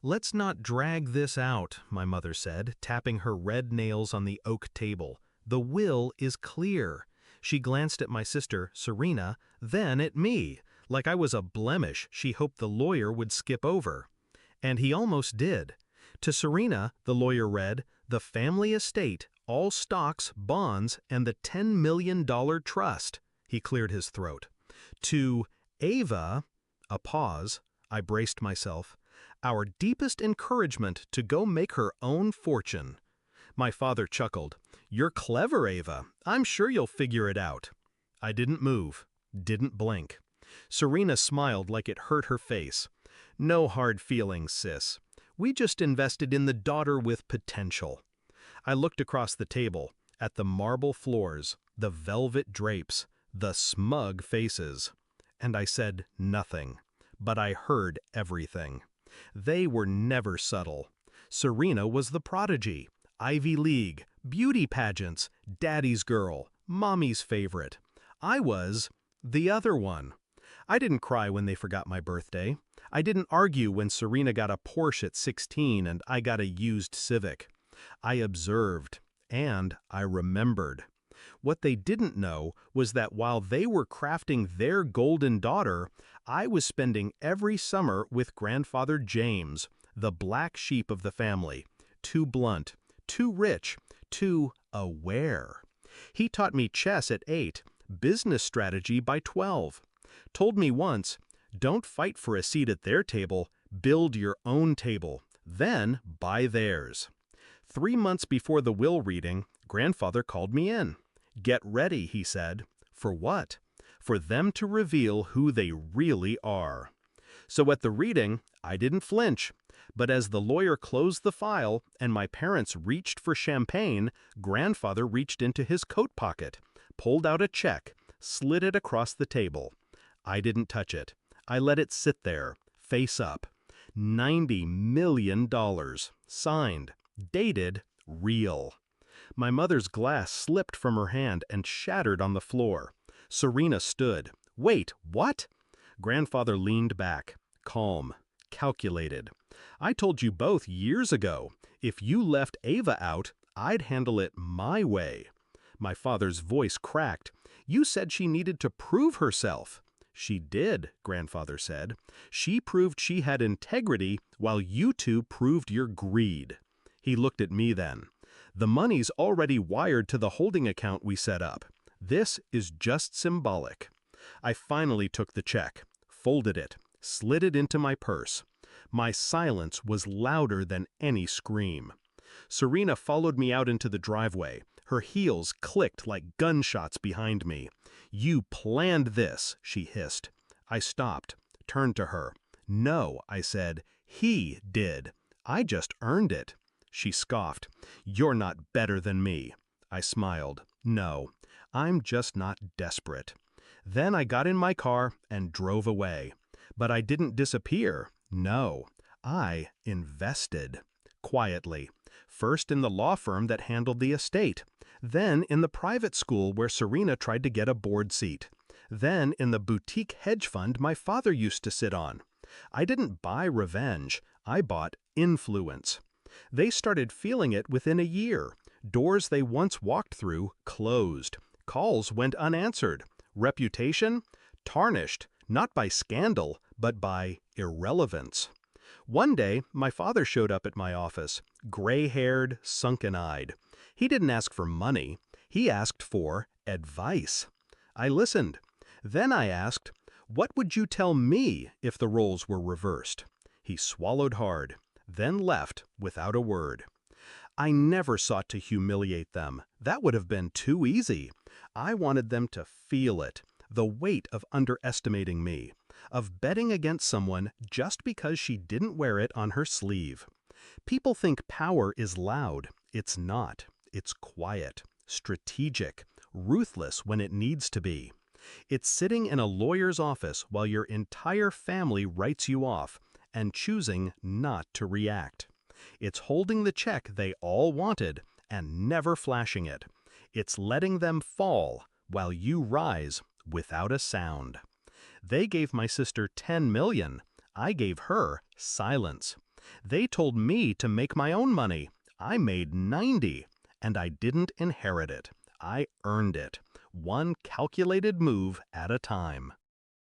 "Let's not drag this out," my mother said, tapping her red nails on the oak table. "The will is clear." She glanced at my sister, Serena, then at me, like I was a blemish she hoped the lawyer would skip over. And he almost did. To Serena, the lawyer read, "The family estate, all stocks, bonds, and the $10 million trust." He cleared his throat. To Ava, a pause, I braced myself, "Our deepest encouragement to go make her own fortune." My father chuckled. "You're clever, Ava. I'm sure you'll figure it out." I didn't move, didn't blink. Serena smiled like it hurt her face. "No hard feelings, sis. We just invested in the daughter with potential." I looked across the table, at the marble floors, the velvet drapes, the smug faces. And I said nothing, but I heard everything. They were never subtle. Serena was the prodigy, Ivy League, beauty pageants, daddy's girl, mommy's favorite. I was the other one. I didn't cry when they forgot my birthday. I didn't argue when Serena got a Porsche at 16 and I got a used Civic. I observed, and I remembered. What they didn't know was that while they were crafting their golden daughter, I was spending every summer with grandfather James, the black sheep of the family, too blunt, too rich, too aware. He taught me chess at 8, business strategy by 12. Told me once, "Don't fight for a seat at their table, build your own table, then buy theirs." 3 months before the will reading, grandfather called me in. "Get ready," he said. For what? For them to reveal who they really are. So at the reading, I didn't flinch. But as the lawyer closed the file and my parents reached for champagne, grandfather reached into his coat pocket, pulled out a check, slid it across the table. I didn't touch it. I let it sit there, face up. $90 million, signed, dated, real. My mother's glass slipped from her hand and shattered on the floor. Serena stood. "Wait, what?" Grandfather leaned back, calm, calculated. "I told you both years ago, if you left Ava out, I'd handle it my way." My father's voice cracked. "You said she needed to prove herself." "She did," grandfather said. "She proved she had integrity while you two proved your greed." He looked at me then. "The money's already wired to the holding account we set up. This is just symbolic." I finally took the check, folded it, slid it into my purse. My silence was louder than any scream. Serena followed me out into the driveway. Her heels clicked like gunshots behind me. "You planned this," she hissed. I stopped, turned to her. "No," I said, "he did. I just earned it." She scoffed. "You're not better than me." I smiled. "No, I'm just not desperate." Then I got in my car and drove away. But I didn't disappear. No, I invested. Quietly. First in the law firm that handled the estate. Then in the private school where Serena tried to get a board seat. Then in the boutique hedge fund my father used to sit on. I didn't buy revenge. I bought influence. They started feeling it within a year. Doors they once walked through closed. Calls went unanswered. Reputation? Tarnished, not by scandal, but by irrelevance. One day, my father showed up at my office, gray-haired, sunken-eyed. He didn't ask for money. He asked for advice. I listened. Then I asked, "What would you tell me if the roles were reversed?" He swallowed hard, then left without a word. I never sought to humiliate them. That would have been too easy. I wanted them to feel it, the weight of underestimating me, of betting against someone just because she didn't wear it on her sleeve. People think power is loud. It's not. It's quiet, strategic, ruthless when it needs to be. It's sitting in a lawyer's office while your entire family writes you off and choosing not to react. It's holding the check they all wanted and never flashing it. It's letting them fall while you rise without a sound. They gave my sister $10 million. I gave her silence. They told me to make my own money. I made 90, and I didn't inherit it. I earned it, one calculated move at a time.